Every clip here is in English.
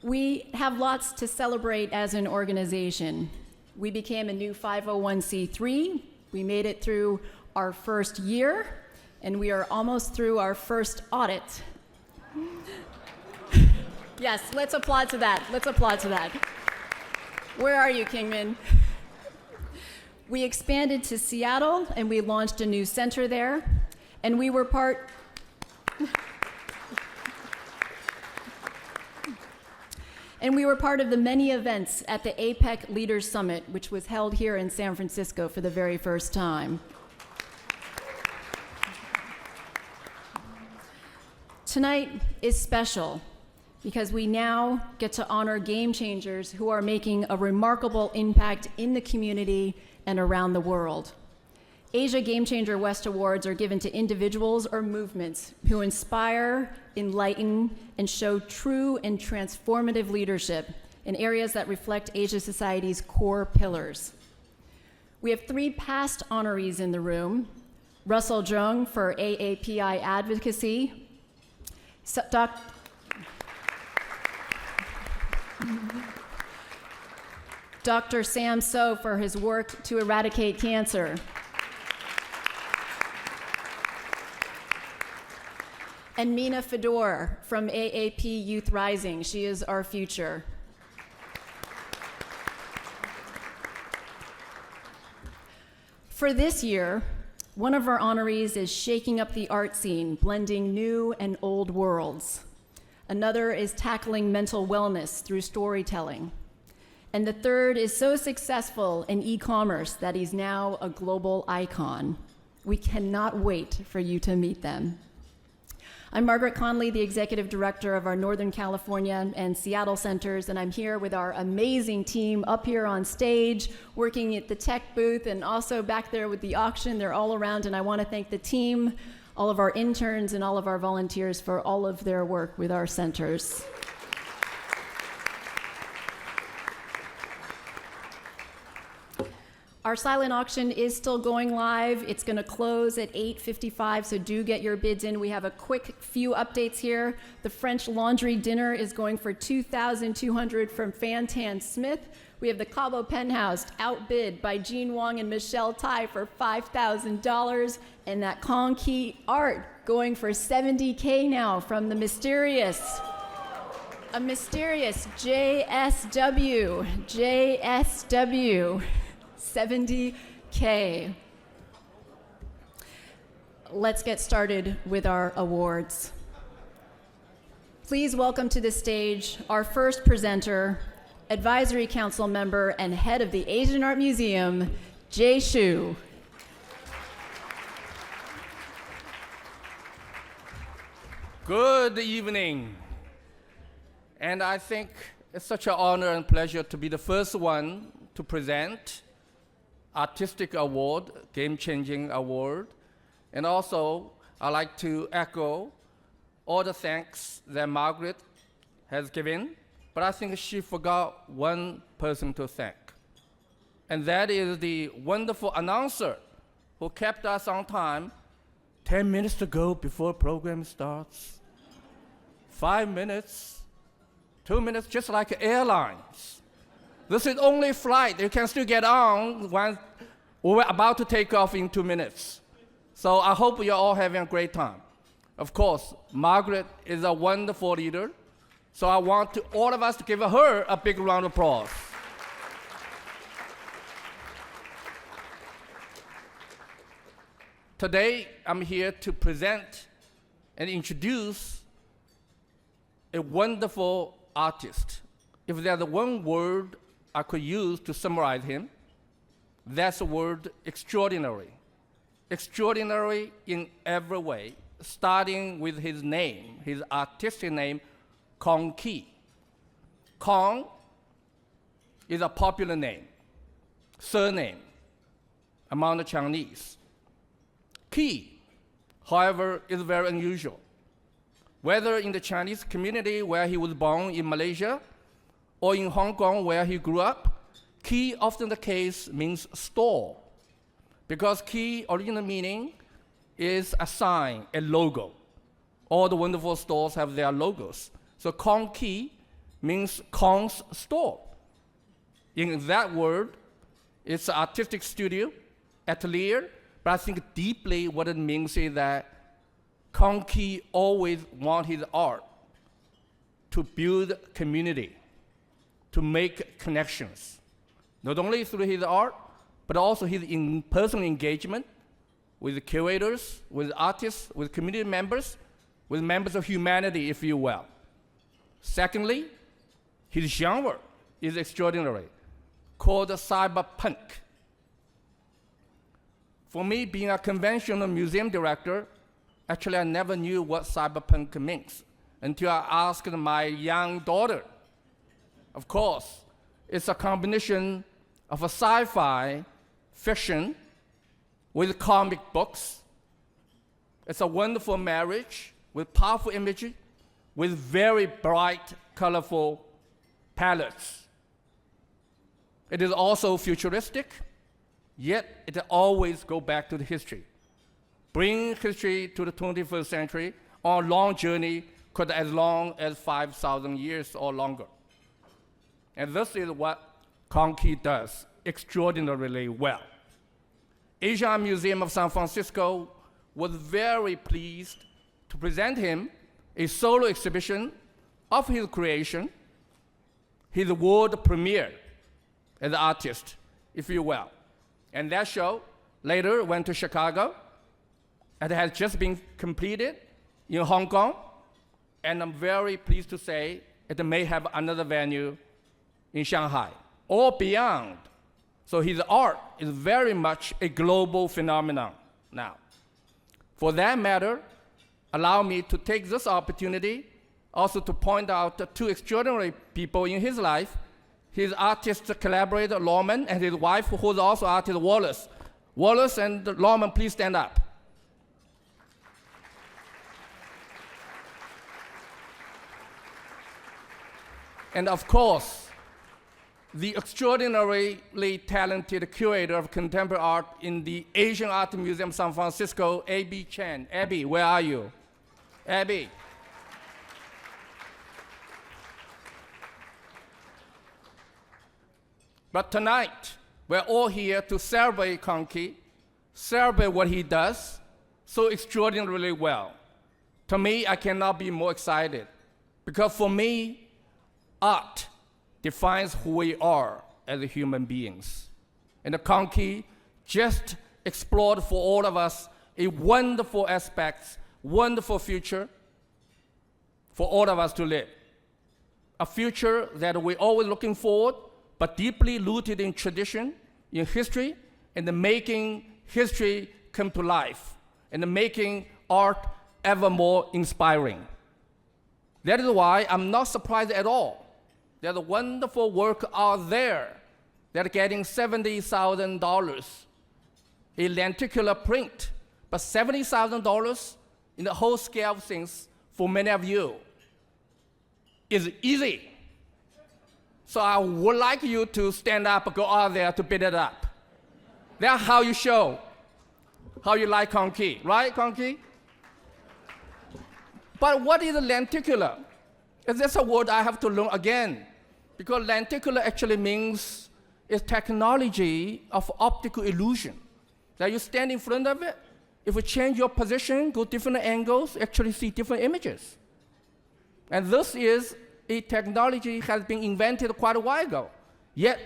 We have lots to celebrate as an organization. We became a new 501c3. We made it through our first year, and we are almost through our first audit. Yes, let's applaud to that. Let's applaud to that. Where are you, Kingman? We expanded to Seattle, and we launched a new center there, and we were part of the many events at the APEC Leaders Summit, which was held here in San Francisco for the very first time. Tonight is special because we now get to honor game changers who are making a remarkable impact in the community and around the world. Asia Game Changer West Awards are given to individuals or movements who inspire, enlighten, and show true and transformative leadership in areas that reflect Asia society's core pillars. We have 3 past honorees in the room: Russell Jung for AAPI advocacy, Dr. Sam So for his work to eradicate cancer, and Mina Fedor from AAP Youth Rising. She is our future. For this year, one of our honorees is shaking up the art scene, blending new and old worlds. Another is tackling mental wellness through storytelling. And the third is so successful in e-commerce that he's now a global icon. We cannot wait for you to meet them. I'm Margaret Conley, the Executive Director of our Northern California and Seattle centers, and I'm here with our amazing team up here on stage, working at the tech booth, and also back there with the auction. They're all around, and I want to thank the team, all of our interns, and all of our volunteers for all of their work with our centers. Our silent auction is still going live. It's going to close at 8:55, so do get your bids in. We have a quick few updates here. The French Laundry dinner is going for $2,200 from Fantan Smith. We have the Cabo Penthouse outbid by Jean Wong and Michelle Tai for $5,000, and that Kongkee art going for $70K now from the mysterious JSW. 70K. Let's get started with our awards. Please welcome to the stage our first presenter, Advisory Council member and head of the Asian Art Museum, Jay Shu. Good evening. And I think it's such an honor and pleasure to be the first one to present Artistic Award, Game-Changing Award. And also, I'd like to echo all the thanks that Margaret has given, but I think she forgot one person to thank. And that is the wonderful announcer who kept us on time 10 minutes to go before program starts. 5 minutes, 2 minutes, just like airlines. This is only flight. You can still get on when we're about to take off in 2 minutes. So I hope you're all having a great time. Of course, Margaret is a wonderful leader, so I want all of us to give her a big round of applause. Today, I'm here to present and introduce a wonderful artist. If there's one word I could use to summarize him, that's the word extraordinary. Extraordinary in every way, starting with his name, his artistic name, Kongkee. Kong is a popular name, surname among the Chinese. Key, however, is very unusual. Whether in the Chinese community where he was born in Malaysia, or in Hong Kong where he grew up, key often the case means store, because key original meaning is a sign, a logo. All the wonderful stores have their logos. So Kongkee means Kong's store. In that word, it's an artistic studio, atelier, but I think deeply what it means is that Kongkee always wanted his art to build community, to make connections, not only through his art, but also his personal engagement with the curators, with artists, with community members, with members of humanity, if you will. Secondly, his genre is extraordinary, called cyberpunk. For me, being a conventional museum director, actually I never knew what cyberpunk means until I asked my young daughter. Of course, it's a combination of a sci-fi fiction with comic books. It's a wonderful marriage with powerful imagery, with very bright, colorful palettes. It is also futuristic, yet it always goes back to the history. Bring history to the 21st century on a long journey, could as long as 5,000 years or longer. And this is what Kongkee does extraordinarily well. Asian Museum of San Francisco was very pleased to present him a solo exhibition of his creation, his world premiere as an artist, if you will. And that show later went to Chicago. It has just been completed in Hong Kong, and I'm very pleased to say it may have another venue in Shanghai or beyond. So his art is very much a global phenomenon now. For that matter, allow me to take this opportunity also to point out two extraordinary people in his life, his artist collaborator, Lawman, and his wife, who is also artist, Wallace. Wallace and Lawman, please stand up. And of course, the extraordinarily talented curator of contemporary art in the Asian Art Museum, San Francisco, Abby Chen. Abby, where are you? Abby. But tonight, we're all here to celebrate Kongkee, celebrate what he does so extraordinarily well. To me, I cannot be more excited, because for me, art defines who we are as human beings. And the Kongkee just explored for all of us a wonderful aspect, wonderful future for all of us to live. A future that we're always looking forward, but deeply rooted in tradition, in history, and making history come to life, and making art ever more inspiring. That is why I'm not surprised at all. There's a wonderful work out there that are getting $70,000, a lenticular print, but $70,000 in the whole scale of things for many of you is easy. So I would like you to stand up, go out there to bid it up. That's how you show how you like Kongkee, right, Kongkee? But what is a lenticular? That's a word I have to learn again, because lenticular actually means it's technology of optical illusion. That you stand in front of it, if you change your position, go different angles, actually see different images. And this is a technology has been invented quite a while ago. Yet,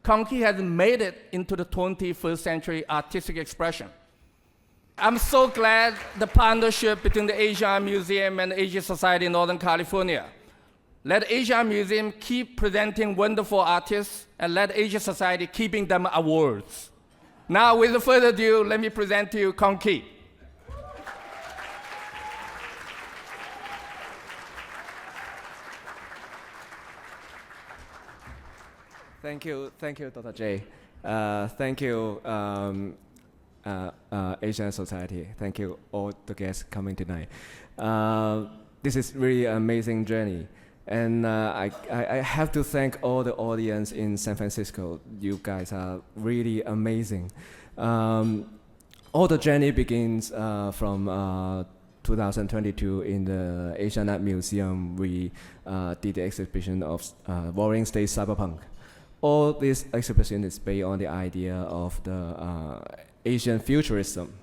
Kongkee has made it into the 21st century artistic expression. I'm so glad the partnership between the Asian Museum and Asian Society in Northern California. Let Asian Museum keep presenting wonderful artists, and let Asian Society keeping them awards. Now, without further ado, let me present to you Kongkee. Thank you, Dr. J. Thank you, Asian Society. Thank you all the guests coming tonight. This is really an amazing journey. And I have to thank all the audience in San Francisco. You guys are really amazing. All the journey begins from 2022 in the Asian Art Museum, we did the exhibition of Warring States Cyberpunk. All this exhibition is based on the idea of the Asian futurism.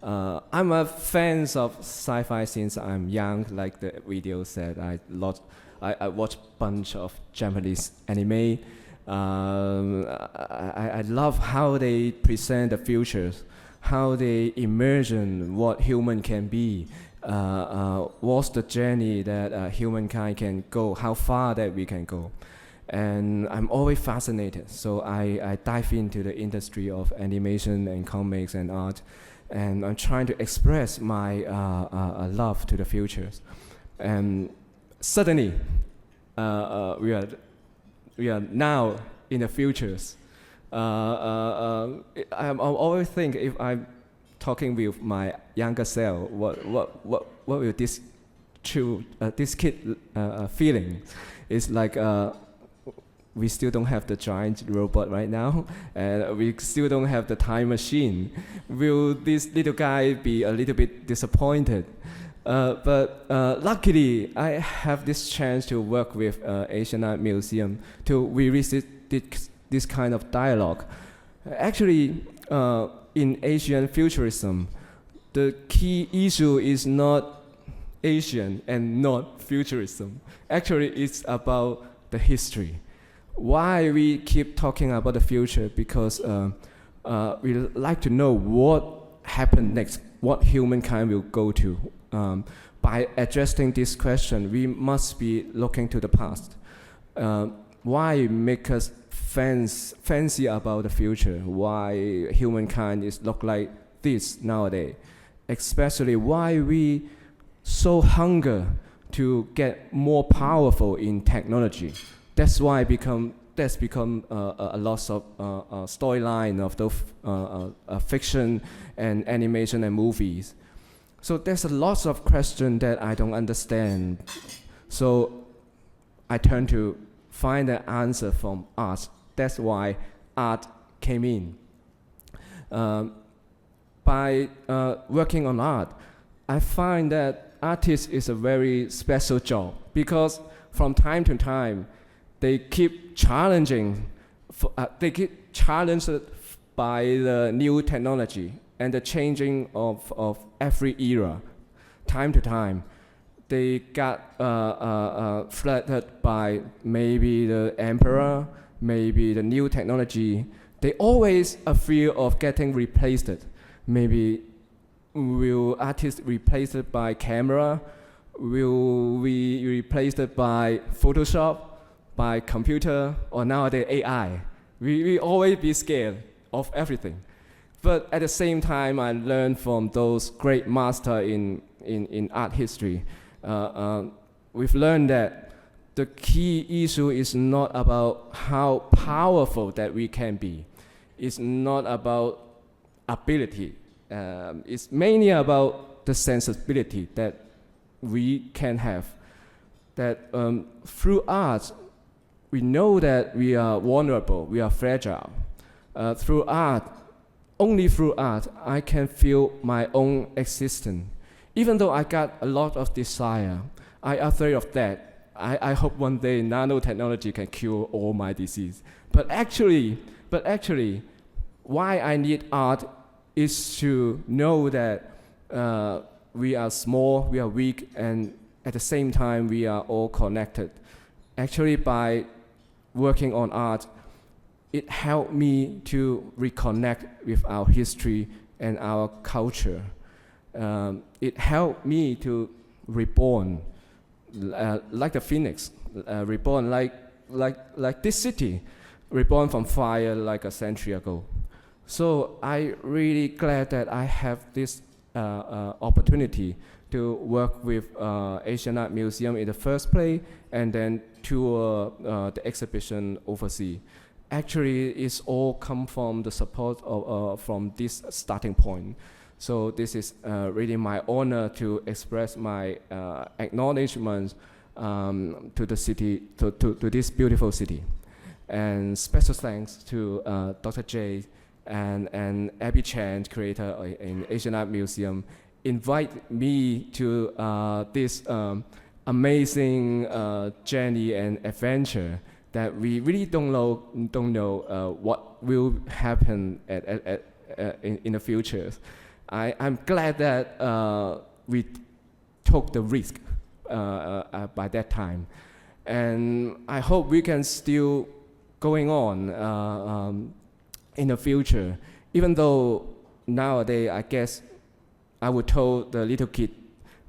I'm a fan of sci-fi since I'm young, like the video said. I watch a bunch of Japanese anime. I love how they present the futures, how they imagine what human can be, what's the journey that humankind can go, how far that we can go. And I'm always fascinated, so I dive into the industry of animation and comics and art, and I'm trying to express my love to the futures. And suddenly, we are now in the futures. I always think if I'm talking with my younger self, what will this kid feeling? It's like we still don't have the giant robot right now, and we still don't have the time machine. Will this little guy be a little bit disappointed? But luckily, I have this chance to work with Asian Art Museum to revisit this kind of dialogue. Actually, in Asian futurism, the key issue is not Asian and not futurism. Actually, it's about the history. Why we keep talking about the future? Because we like to know what happened next, what humankind will go to. By addressing this question, we must be looking to the past. Why make us fancy about the future? Why humankind is look like this nowadays? Especially why we so hunger to get more powerful in technology. That's why that's become a lot of storyline of those fiction and animation and movies. So there's a lot of questions that I don't understand. So I turn to find an answer from art. That's why art came in. By working on art, I find that artist is a very special job because from time to time, they keep challenging. They keep challenged by the new technology and the changing of every era. Time to time, they got flattered by maybe the emperor, maybe the new technology. They always afraid of getting replaced. Maybe will artists replace it by camera? Will we replace it by Photoshop, by computer, or nowadays AI? We always be scared of everything. But at the same time, I learned from those great masters in art history. We've learned that the key issue is not about how powerful that we can be. It's not about ability. It's mainly about the sensibility that we can have. That through art, we know that we are vulnerable, we are fragile. Through art, only through art, I can feel my own existence. Even though I got a lot of desire, I am afraid of that. I hope one day nanotechnology can cure all my disease. But actually, why I need art is to know that we are small, we are weak, and at the same time, we are all connected. Actually, by working on art, it helped me to reconnect with our history and our culture. It helped me to reborn like the phoenix, reborn like this city, reborn from fire like a century ago. So I really glad that I have this opportunity to work with Asian Art Museum in the first place, and then tour the exhibition overseas. Actually, it's all come from the support from this starting point. So this is really my honor to express my acknowledgement to the city, to this beautiful city. And special thanks to Dr. J and Abby Chan, creator in Asian Art Museum, invite me to this amazing journey and adventure that we really don't know what will happen in the future. I'm glad that we took the risk by that time, and I hope we can still going on in the future. Even though nowadays, I guess I would tell the little kid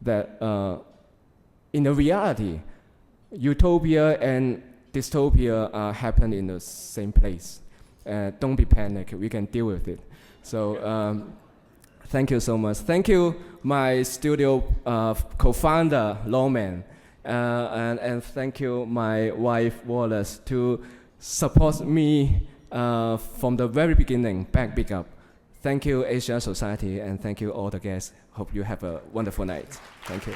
that in the reality, utopia and dystopia happen in the same place. Don't be panicked. We can deal with it. So thank you so much. Thank you, my studio co-founder, Lawman. And thank you, my wife, Wallace, to support me from the very beginning, back big up. Thank you, Asian Society, and thank you all the guests. Hope you have a wonderful night. Thank you.